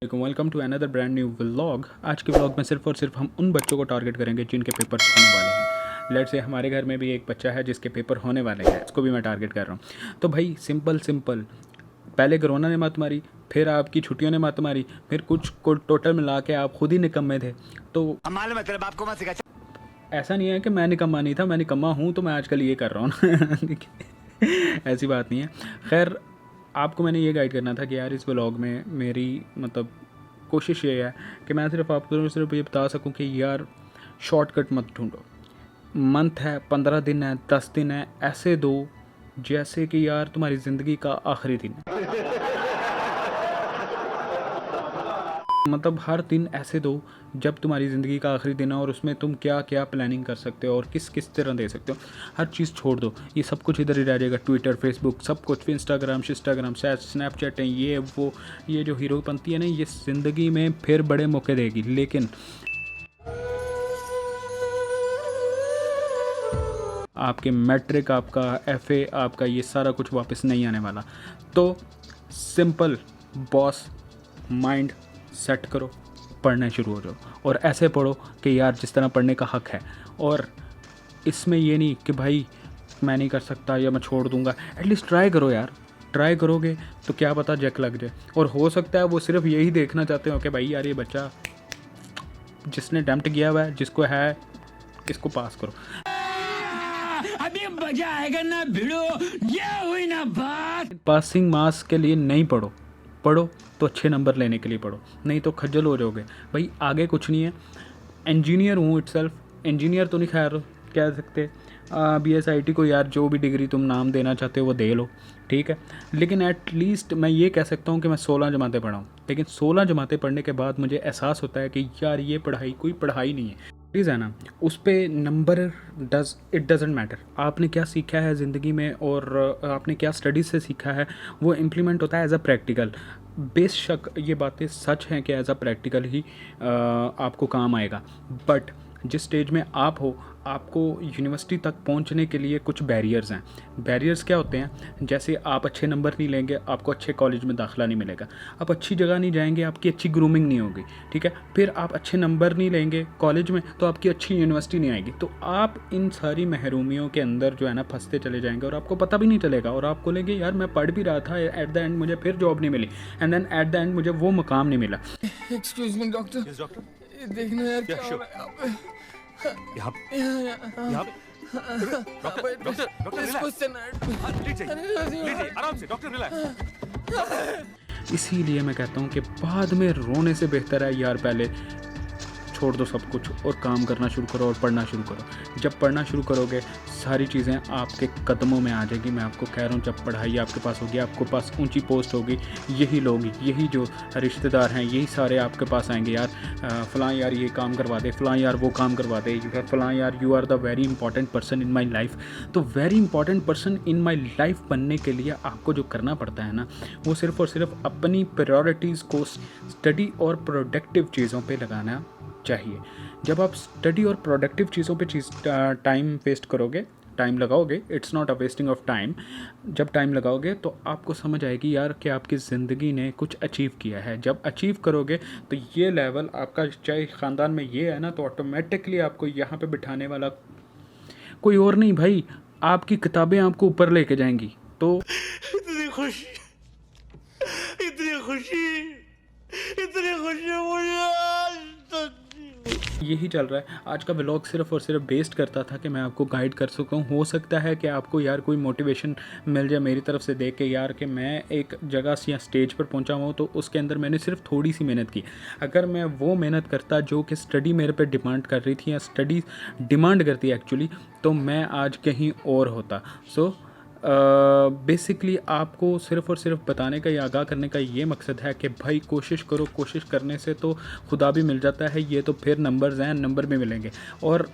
Welcome to another brand new vlog. आज के vlog में सिर्फ और सिर्फ हम उन बच्चों को टारगेट करेंगे जिनके पेपर होने वाले हैं। लेट्स से हमारे घर में भी एक बच्चा है जिसके पेपर होने वाले हैं, उसको भी मैं टारगेट कर रहा हूँ। तो भाई सिंपल पहले कोरोना ने मत मारी, फिर आपकी छुट्टियों ने मत मारी, फिर कुछ को टोटल मिला के आप खुद ही निकम्मे थे। तो मतलब आपको मत सिखा। ऐसा नहीं है कि मैं निकम्मा नहीं था, मैं निकम्मा हूँ तो मैं आजकल ये कर रहा हूँ ऐसी बात नहीं है। खैर, आपको मैंने ये गाइड करना था कि यार इस व्लॉग में मेरी मतलब कोशिश ये है कि मैं सिर्फ आपको सिर्फ ये बता सकूं कि यार शॉर्टकट मत ढूंढो। मंथ है, 15 दिन है, 10 दिन है, ऐसे दो जैसे कि यार तुम्हारी ज़िंदगी का आखिरी दिन है। मतलब हर दिन ऐसे दो जब तुम्हारी ज़िंदगी का आखिरी दिन है और उसमें तुम क्या क्या प्लानिंग कर सकते हो और किस किस तरह दे सकते हो। हर चीज़ छोड़ दो, ये सब कुछ इधर ही रह जाएगा। ट्विटर, फेसबुक, सब कुछ, इंस्टाग्राम, स्नैपचैट है, ये वो, ये जो हीरोपंती है ना, ये ज़िंदगी में फिर बड़े मौके देगी, लेकिन आपके मैट्रिक, आपका FA, आपका ये सारा कुछ वापस नहीं आने वाला। तो सिंपल बॉस माइंड सेट करो, पढ़ना शुरू हो जाओ और ऐसे पढ़ो कि यार जिस तरह पढ़ने का हक है। और इसमें ये नहीं कि भाई मैं नहीं कर सकता या मैं छोड़ दूंगा। एटलीस्ट ट्राई करो यार, ट्राई करोगे तो क्या पता जैक लग जाए। और हो सकता है वो सिर्फ यही देखना चाहते हो कि भाई यार ये बच्चा जिसने अटेम्प्ट किया हुआ है, जिसको है, इसको पास करो। अभी मजा आएगा ना भिड़ो, ये हुई ना बात। पासिंग मार्क्स के लिए नहीं पढ़ो, पढ़ो तो अच्छे नंबर लेने के लिए पढ़ो, नहीं तो खज्जल हो जाओगे। भाई आगे कुछ नहीं है। इंजीनियर हूँ इटसेल्फ, इंजीनियर तो नहीं खैर कह सकते, BSIT को यार जो भी डिग्री तुम नाम देना चाहते हो वो दे लो, ठीक है। लेकिन एटलीस्ट मैं ये कह सकता हूँ कि मैं 16 जमातें पढ़ा हूँ, लेकिन 16 जमातें पढ़ने के बाद मुझे एहसास होता है कि यार ये पढ़ाई कोई पढ़ाई नहीं है। चीज़ है ना, उस पर नंबर इट डजेंट मैटर। आपने क्या सीखा है ज़िंदगी में और आपने क्या स्टडीज़ से सीखा है, वो इम्प्लीमेंट होता है एज अ प्रैक्टिकल। बेशक ये बातें सच हैं कि एज अ प्रैक्टिकल ही आपको काम आएगा, बट जिस स्टेज में आप हो, आपको यूनिवर्सिटी तक पहुंचने के लिए कुछ बैरियर्स हैं। बैरियर्स क्या होते हैं? जैसे आप अच्छे नंबर नहीं लेंगे, आपको अच्छे कॉलेज में दाखिला नहीं मिलेगा। आप अच्छी जगह नहीं जाएंगे, आपकी अच्छी ग्रूमिंग नहीं होगी, ठीक है। फिर आप अच्छे नंबर नहीं लेंगे कॉलेज में, तो आपकी अच्छी यूनिवर्सिटी नहीं आएगी। तो आप इन सारी महरूमियों के अंदर जो है ना फंसते चले जाएंगे और आपको पता भी नहीं चलेगा। और आपको लगे यार मैं पढ़ भी रहा था, एट द एंड मुझे फिर जॉब नहीं मिली, and then at the end मुझे वो मुकाम नहीं मिला। Excuse me doctor. Yes doctor. देखना यार क्या हो रहा है यहाँ पे। यहाँ डॉक्टर लीजिए आराम से, डॉक्टर रिलैक्स। इसीलिए मैं कहता हूँ कि बाद में रोने से बेहतर है यार पहले छोड़ दो सब कुछ और काम करना शुरू करो और पढ़ना शुरू करो। जब पढ़ना शुरू करोगे सारी चीज़ें आपके कदमों में आ जाएगी। मैं आपको कह रहा हूँ, जब पढ़ाई आपके पास होगी, आपके पास ऊंची पोस्ट होगी, यही लोग, यही जो रिश्तेदार हैं, यही सारे आपके पास आएंगे। यार फ़लाँ यार ये काम करवा दे, फ़लाँ यार वो काम करवा दे, फ़लाँ यार you are the very important person in my life. तो very important person in my life बनने के लिए आपको जो करना पड़ता है ना, वो सिर्फ़ और सिर्फ अपनी प्रायोरिटीज़ को स्टडी और प्रोडक्टिव चीज़ों पर लगाना चाहिए। जब आप स्टडी और प्रोडक्टिव चीज़ों पे टाइम वेस्ट करोगे, टाइम लगाओगे, it's not a wasting of time. जब टाइम लगाओगे तो आपको समझ आएगी यार कि आपकी ज़िंदगी ने कुछ अचीव किया है। जब अचीव करोगे तो ये लेवल आपका, चाहे ख़ानदान में ये है ना, तो ऑटोमेटिकली आपको यहाँ पे बिठाने वाला कोई और नहीं भाई, आपकी किताबें आपको ऊपर लेके जाएंगी। तो इतनी खुशी, इतनी खुशी, इतनी खुशी मुझे आज तक यही चल रहा है। आज का व्लॉग सिर्फ और सिर्फ बेस्ड करता था कि मैं आपको गाइड कर सकूं। हो सकता है कि आपको यार कोई मोटिवेशन मिल जाए मेरी तरफ से देख के, यार कि मैं एक जगह से या स्टेज पर पहुंचा हूं तो उसके अंदर मैंने सिर्फ थोड़ी सी मेहनत की। अगर मैं वो मेहनत करता जो कि स्टडी मेरे पे डिमांड कर रही थी या स्टडी डिमांड करती है एक्चुअली, तो मैं आज कहीं और होता। सो बेसिकली आपको सिर्फ़ और सिर्फ बताने का या आगाह करने का ये मकसद है कि भाई कोशिश करो, कोशिश करने से तो खुदा भी मिल जाता है, ये तो फिर नंबर्स हैं, नंबर भी मिलेंगे। और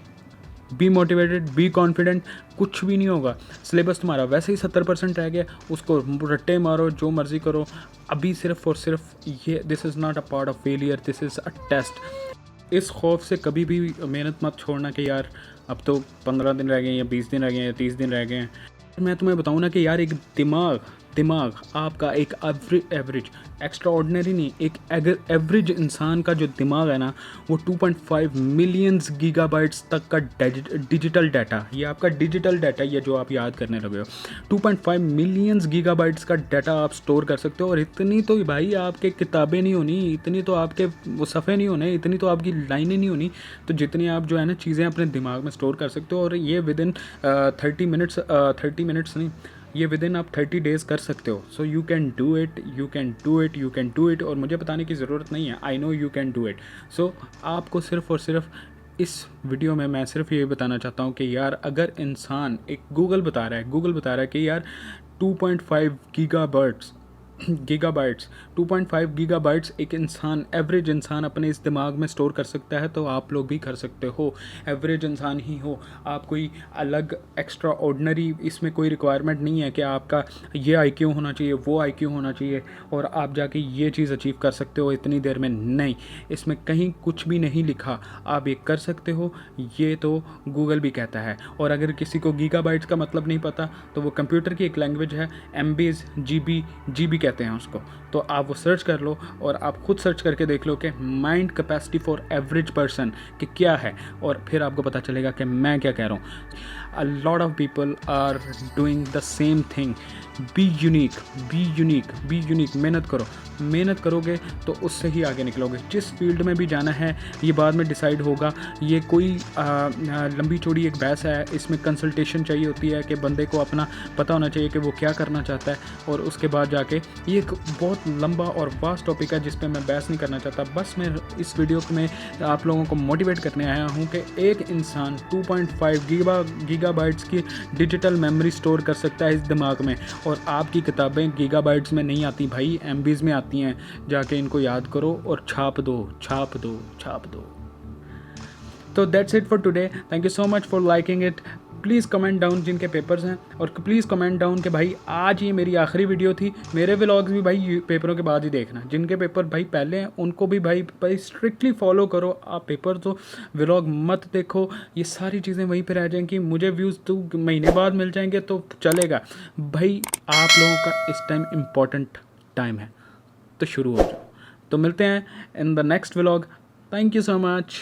बी मोटिवेटेड, बी कॉन्फिडेंट, कुछ भी नहीं होगा। सिलेबस तुम्हारा वैसे ही 70% रह गया, उसको रट्टे मारो, जो मर्ज़ी करो। अभी सिर्फ और सिर्फ ये, this is not a part of failure, this is a test. इस खौफ से कभी भी मेहनत मत छोड़ना कि यार अब तो 15 दिन रह गए या 20 दिन रह गए या 30 दिन रह गए हैं। मैं तुम्हें बताऊँ ना कि यार एक दिमाग दिमाग आपका एक एवरेज एक्स्ट्रा ऑर्डिनरी नहीं, एक एवरेज इंसान का जो दिमाग है ना, वो 2.5 मिलियंस गीगाबाइट्स तक का डिजिटल डाटा, ये आपका डिजिटल डाटा, ये जो आप याद करने लगे हो, 2.5 मिलियंस गीगाबाइट्स का डाटा आप स्टोर कर सकते हो। और इतनी तो भाई आपके किताबें नहीं होनी, इतनी तो आपके वो सफ़े नहीं होने, इतनी तो आपकी लाइनें नहीं होनी, तो जितनी आप जो है ना चीज़ें अपने दिमाग में स्टोर कर सकते हो। और ये विद इन 30 मिनट्स नहीं, ये विद इन आप 30 डेज़ कर सकते हो। So you can do it, you can do it, you can do it. और मुझे बताने की ज़रूरत नहीं है, I know you can do it. So आपको सिर्फ़ और सिर्फ इस वीडियो में मैं सिर्फ ये बताना चाहता हूँ कि यार अगर इंसान, एक गूगल बता रहा है कि यार 2.5 गीगाबाइट्स 2.5 गीगाबाइट्स एक इंसान, एवरेज इंसान अपने इस दिमाग में स्टोर कर सकता है, तो आप लोग भी कर सकते हो। एवरेज इंसान ही हो आप, कोई अलग एक्स्ट्रा ऑर्डिनरी इसमें कोई रिक्वायरमेंट नहीं है कि आपका ये आईक्यू होना चाहिए, वो आईक्यू होना चाहिए और आप जाके ये चीज़ अचीव कर सकते हो इतनी देर में। नहीं, इसमें कहीं कुछ भी नहीं लिखा, आप ये कर सकते हो, ये तो गूगल भी कहता है। और अगर किसी को गीगाबाइट्स का मतलब नहीं पता, तो वो कंप्यूटर की एक लैंग्वेज है, MBs, GB कहते हैं उसको, तो आप वो सर्च कर लो और आप खुद सर्च करके देख लो कि mind capacity for average person कि क्या है, और फिर आपको पता चलेगा कि मैं क्या कह रहा हूँ। A lot of people are doing the same thing. Be unique, be unique, be unique. मेहनत करोगे तो उससे ही आगे निकलोगे। जिस फील्ड में भी जाना है ये बाद में डिसाइड होगा। ये कोई लंबी चौड़ी एक बहस है, इसमें कंसल्टेशन चाहिए होती है कि बंदे को अपना पता होना चाहिए कि वो क्या करना चाहता है, और उसके बाद जाके ये एक बहुत लंबा और वास्ट टॉपिक है जिस पे मैं बहस नहीं करना चाहता। बस मैं इस वीडियो में आप लोगों को मोटिवेट करने आया हूँ कि एक इंसान 2.5 गीगाबाइट्स की डिजिटल मेमोरी स्टोर कर सकता है इस दिमाग में, और आपकी किताबें गीगाबाइट्स में नहीं आती भाई, MBs में आती हैं। जाके इनको याद करो और छाप दो। तो that's it for today. Thank you so much for liking it. Please comment down जिनके पेपर्स हैं, और प्लीज़ कमेंट डाउन कि भाई आज ये मेरी आखिरी वीडियो थी। मेरे व्लॉग्स भी भाई पेपरों के बाद ही देखना। जिनके पेपर भाई पहले हैं उनको भी भाई स्ट्रिक्टली फॉलो करो। आप पेपर तो व्लॉग मत देखो, ये सारी चीज़ें वहीं पर रह जाएंगी। मुझे व्यूज़ तो महीने बाद मिल जाएंगे तो चलेगा भाई, आप लोगों का इस टाइम इम्पॉर्टेंट टाइम है, तो शुरू हो जाओ। तो मिलते हैं in the next vlog. Thank you so much.